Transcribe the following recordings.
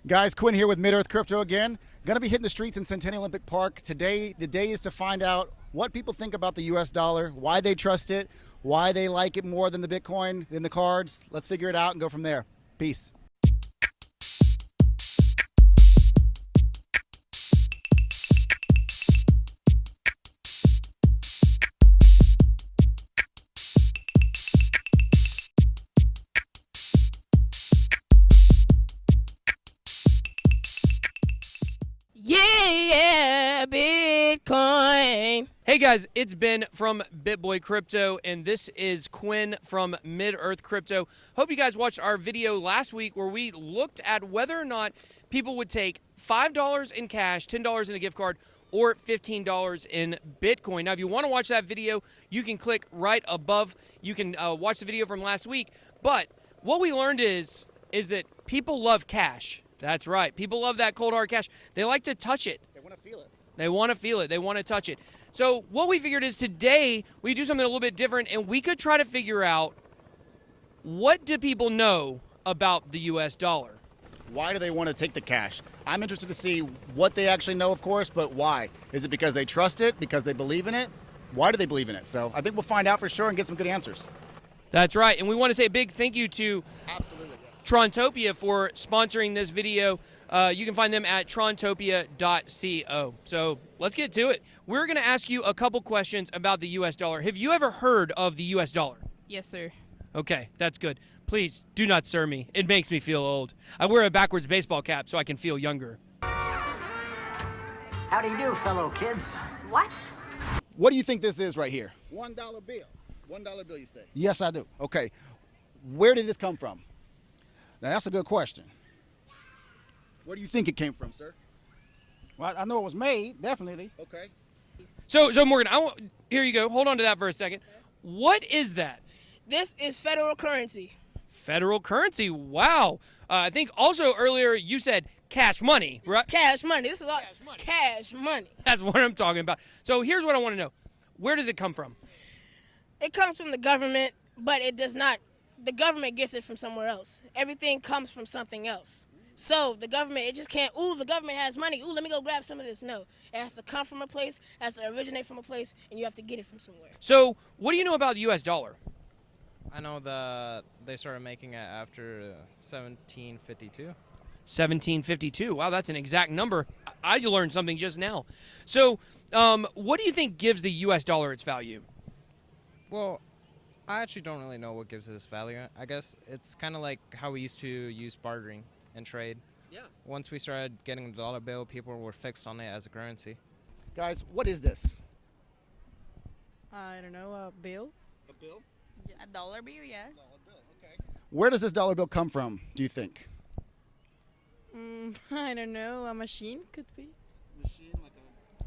Guys, Quinn here with Mid-Earth Crypto again. Going to be hitting the streets in Centennial Olympic Park. Today, the day is to find out what people think about the US dollar, why they trust it, why they like it more than the Bitcoin, than the cards. Let's figure it out and go from there. Peace. Yeah, Bitcoin. Hey guys, it's Ben from BitBoy Crypto, and this is Quinn from Mid-Earth Crypto. Hope you guys watched our video last week where we looked at whether or not people would take $5 in cash, $10 in a gift card, or $15 in Bitcoin. Now, if you want to watch that video, you can click right above. You can watch the video from last week. But what we learned is that people love cash. That's right. People love that cold hard cash. They like to touch it. They want to feel it. They want to feel it. They want to touch it. So what we figured is today we do something a little bit different, and we could try to figure out what do people know about the U.S. dollar. Why do they want to take the cash? I'm interested to see what they actually know, of course, but why? Is it because they trust it? Because they believe in it? Why do they believe in it? So I think we'll find out for sure and get some good answers. That's right. And we want to say a big thank you to Absolutely. Trontopia for sponsoring this video. You can find them at trontopia.co. So let's get to it. We're going to ask you a couple questions about the U.S. dollar. Have you ever heard of the U.S. dollar? Yes, sir. Okay, that's good. Please do not sir me. It makes me feel old. I wear a backwards baseball cap so I can feel younger. How do you do, fellow kids? What? What do you think this is right here? $1 bill. $1 bill, you say? Yes, I do. Okay. Where did this come from? Now, that's a good question. Where do you think it came from, sir? Well, I know it was made, definitely. Okay. So Morgan, here you go. Hold on to that for a second. What is that? This is federal currency. Federal currency. Wow. I think also earlier you said cash money, right? Cash money. This is all Cash money. cash money. That's what I'm talking about. So here's what I want to know. Where does it come from? It comes from the government, but it does not. The government gets it from somewhere else. Everything comes from something else. So the government, it just can't, the government has money. Let me go grab some of this. No. It has to come from a place, it has to originate from a place, and you have to get it from somewhere. So what do you know about the U.S. dollar? I know that they started making it after 1752. 1752. Wow, that's an exact number. I learned something just now. So what do you think gives the U.S. dollar its value? Well, I actually don't really know what gives it its value. I guess it's kind of like how we used to use bartering and trade. Yeah. Once we started getting the dollar bill, people were fixed on it as a currency. Guys, what is this? I don't know, a bill? A bill? A dollar bill, yes. Dollar bill, okay. Where does this dollar bill come from, do you think? I don't know, a machine could be. Machine, like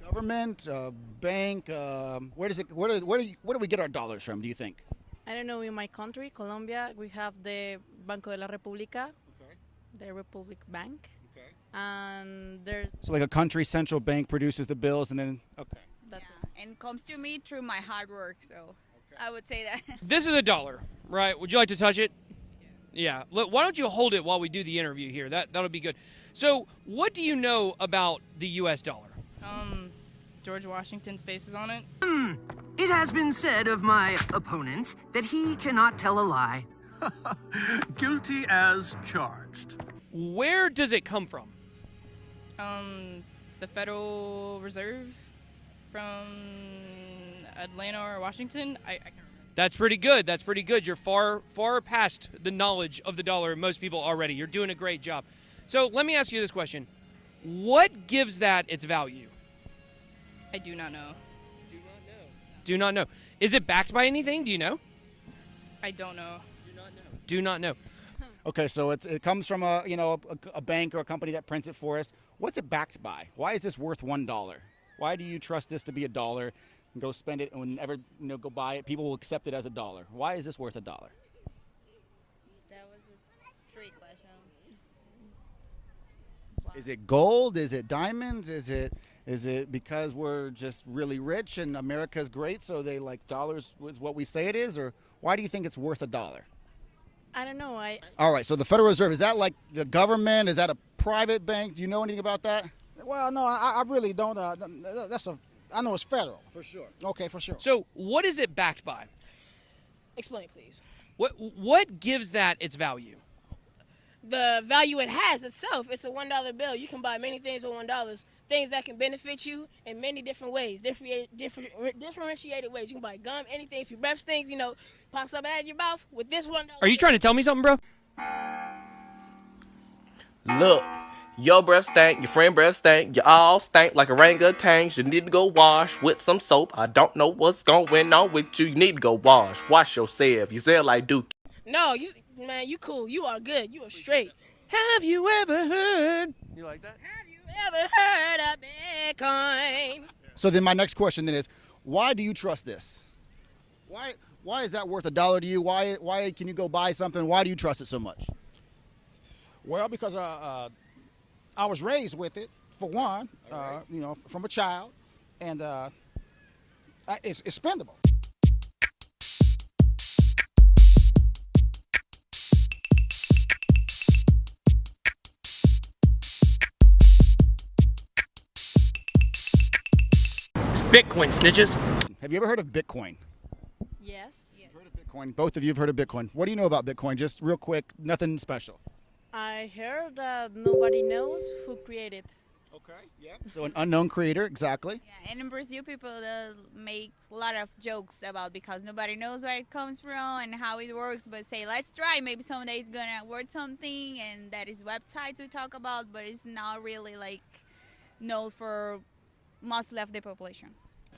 a government, a bank, where do we get our dollars from, do you think? I don't know, in my country, Colombia, we have the Banco de la República, Okay. the Republic Bank, Okay. and there's, So like a country central bank produces the bills and then, okay. that's Yeah, and comes to me through my hard work, so I would say that. This is a dollar, right? Would you like to touch it? Yeah. Look, why don't you hold it while we do the interview here? That'll be good. So what do you know about the U.S. dollar? George Washington's face is on it. It has been said of my opponent that he cannot tell a lie. Guilty as charged. Where does it come from? The Federal Reserve from Atlanta or Washington. I can't remember. That's pretty good. That's pretty good. You're far past the knowledge of the dollar, most people already. You're doing a great job. So let me ask you this question. What gives that its value? I do not know. Do not know. Is it backed by anything? Do you know? I don't know. Do not know. Okay, so it comes from a bank or a company that prints it for us. What's it backed by? Why is this worth $1? Why do you trust this to be $1 and go spend it and whenever go buy it, people will accept it as $1? Why is this worth $1? That was a trick question. Is it gold? Is it diamonds? Is it because we're just really rich and America's great, so they like dollars is what we say it is? Or why do you think it's worth $1? I don't know, All right, so the Federal Reserve, is that like the government? Is that a private bank. Do you know anything about that? Well, no, I really don't. I know it's federal. For sure. Okay, for sure. So what is it backed by? Explain, please. What gives that its value? The value it has itself. It's a $1 bill. You can buy many things with $1. Things that can benefit you in many different ways, differentiated ways. You can buy gum, anything. If you breath things, pops up out of your mouth with this $1. Are you trying to tell me something, bro? Look, your breath stank, your friend breath stank, you all stank like orangutans. You need to go wash with some soap. I don't know what's going on with you. You need to go wash. Wash yourself. You sound like Duke. No, man, you cool. You are good. You are straight. Have you ever heard? You like that? Have you ever heard of Bitcoin? So then my next question then is, why do you trust this? Why is that worth $1 to you? Why can you go buy something? Why do you trust it so much? Well, because I was raised with it, for one, from a child, and it's spendable. It's Bitcoin, snitches. Have you ever heard of Bitcoin? Yes. Heard of Bitcoin? Both of you have heard of Bitcoin. What do you know about Bitcoin? Just real quick, nothing special. I heard that nobody knows who created. Okay, yeah. So an unknown creator, exactly. Yeah, and in Brazil, people make a lot of jokes about because nobody knows where it comes from and how it works. But say, let's try. Maybe someday it's gonna work something, and that is websites we talk about, but it's not really known for most of the population.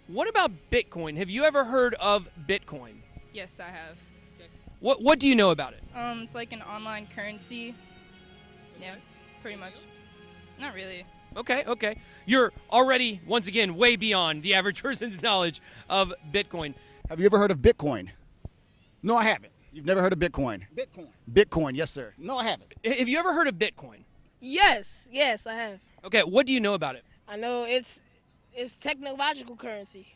What about Bitcoin? Have you ever heard of Bitcoin? Yes, I have. What do you know about it? It's like an online currency. Yeah, pretty much. Not really. Okay. You're already, once again, way beyond the average person's knowledge of Bitcoin. Have you ever heard of Bitcoin? No, I haven't. You've never heard of Bitcoin? Bitcoin. Bitcoin, yes, sir. No, I haven't. Have you ever heard of Bitcoin? Yes, I have. Okay, what do you know about it? I know it's technological currency.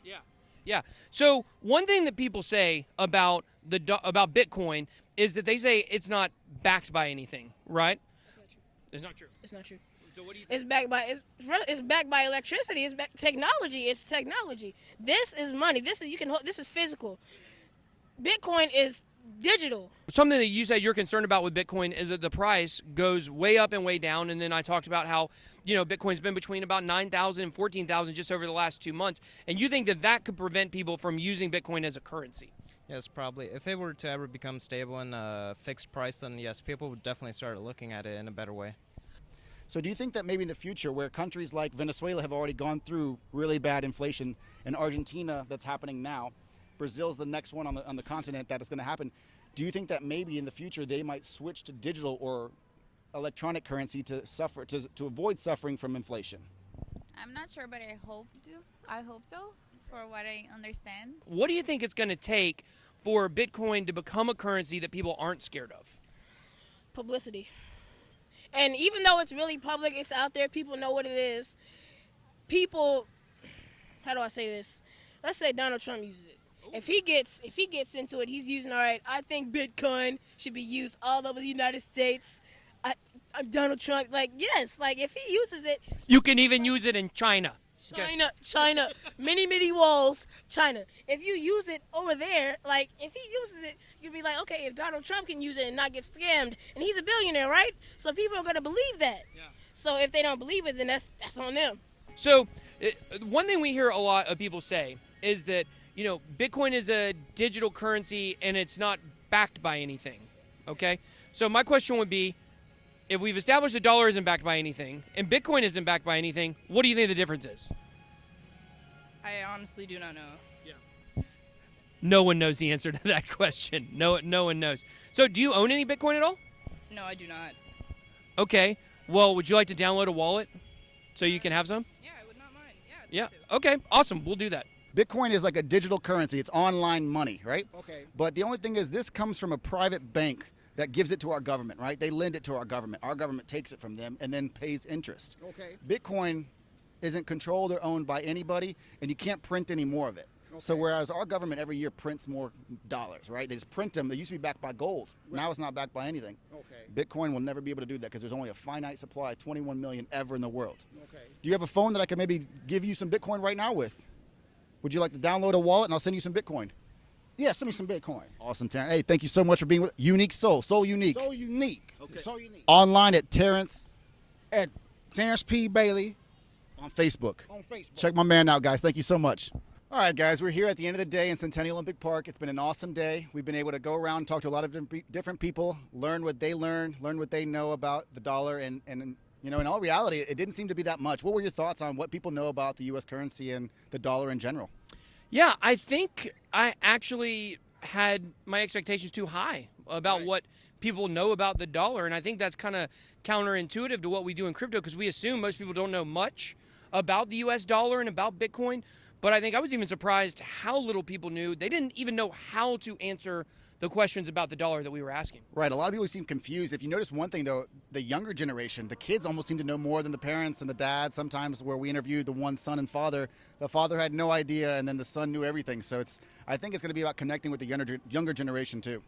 Yeah. So one thing that people say about about Bitcoin is that they say it's not backed by anything, right? It's not true. It's not true. So what do you It's backed by electricity. It's technology. It's technology. This is money. This is physical. Bitcoin is digital. Something that you said you're concerned about with Bitcoin is that the price goes way up and way down. And then I talked about how, Bitcoin's been between about 9,000 and 14,000 just over the last 2 months. And you think that could prevent people from using Bitcoin as a currency? Yes, probably. If it were to ever become stable and a fixed price, then yes, people would definitely start looking at it in a better way. So do you think that maybe in the future, where countries like Venezuela have already gone through really bad inflation, and Argentina that's happening now, Brazil's the next one on the continent that is going to happen, do you think that maybe in the future they might switch to digital or electronic currency to avoid suffering from inflation? I'm not sure, but I hope so, for what I understand. What do you think it's going to take for Bitcoin to become a currency that people aren't scared of? Publicity. And even though it's really public, it's out there, people know what it is. People, how do I say this? Let's say Donald Trump uses it. If he gets into it, he's using, all right, I think Bitcoin should be used all over the United States. I'm Donald Trump. Yes, if he uses it. You can even use it in China. China, many walls, China. If you use it over there, if he uses it, you'd be like, okay, if Donald Trump can use it and not get scammed, and he's a billionaire, right? So people are going to believe that. Yeah. So if they don't believe it, then that's on them. So one thing we hear a lot of people say is that, Bitcoin is a digital currency and it's not backed by anything, okay? So my question would be, if we've established the dollar isn't backed by anything and Bitcoin isn't backed by anything, what do you think the difference is? I honestly do not know. Yeah. No one knows the answer to that question. No one knows. So do you own any Bitcoin at all? No, I do not. Okay. Well, would you like to download a wallet so you can have some? Yeah, I would not mind. Yeah. Okay. Awesome. We'll do that. Bitcoin is like a digital currency. It's online money, right? Okay. But the only thing is this comes from a private bank that gives it to our government, right? They lend it to our government. Our government takes it from them and then pays interest. Okay. Bitcoin isn't controlled or owned by anybody, and you can't print any more of it. So whereas our government every year prints more dollars, right? They just print them. They used to be backed by gold. Right. Now it's not backed by anything. Okay. Bitcoin will never be able to do that because there's only a finite supply, 21 million ever in the world. Okay. Do you have a phone that I can maybe give you some Bitcoin right now with? Would you like to download a wallet and I'll send you some Bitcoin? Yeah, send me some Bitcoin. Awesome, Terrence. Hey, thank you so much for being with Unique Soul. Soul Unique. So unique. Okay. So unique. Online at Terrence P. Bailey. On Facebook. On Facebook. Check my man out, guys. Thank you so much. All right, guys, we're here at the end of the day in Centennial Olympic Park. It's been an awesome day. We've been able to go around and talk to a lot of different people, learn what they learn what they know about the dollar, and you know, in all reality, it didn't seem to be that much. What were your thoughts on what people know about the U.S. currency and the dollar in general? Yeah, I think I actually had my expectations too high about what people know about the dollar, and I think that's kind of counterintuitive to what we do in crypto because we assume most people don't know much about the U.S. dollar and about Bitcoin. But I think I was even surprised how little people knew. They didn't even know how to answer the questions about the dollar that we were asking. Right. A lot of people seem confused. If you notice one thing, though, the younger generation, the kids almost seem to know more than the parents and the dads. Sometimes where we interviewed the one son and father, the father had no idea, and then the son knew everything. So I think it's going to be about connecting with the younger generation, too.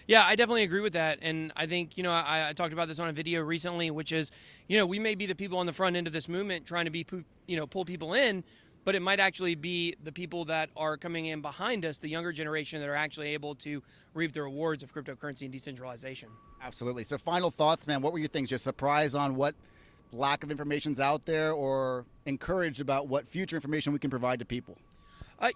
Yeah, I definitely agree with that. And I think, you know, I talked about this on a video recently, which is, you know, we may be the people on the front end of this movement trying to pull people in, but it might actually be the people that are coming in behind us, the younger generation, that are actually able to reap the rewards of cryptocurrency and decentralization. Absolutely. So final thoughts, man. What were your things? Just surprised on what lack of information's out there, or encouraged about what future information we can provide to people?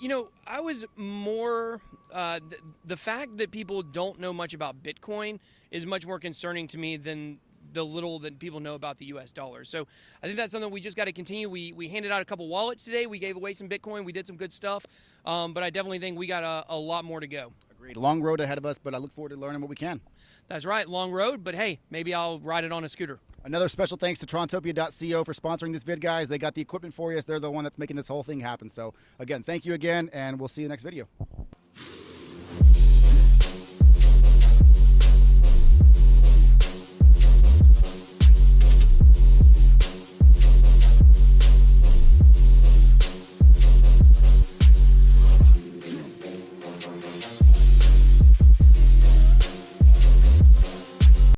You know, I was more, the fact that people don't know much about Bitcoin is much more concerning to me than the little that people know about the U.S. dollar. So I think that's something we just got to continue. We handed out a couple wallets today. We gave away some Bitcoin. We did some good stuff. But I definitely think we got a lot more to go. Agreed. Long road ahead of us, but I look forward to learning what we can. That's right. Long road, but hey, maybe I'll ride it on a scooter. Another special thanks to Trontopia.co for sponsoring this vid, guys. They got the equipment for you. They're the one that's making this whole thing happen. So again, thank you again, and we'll see you next video.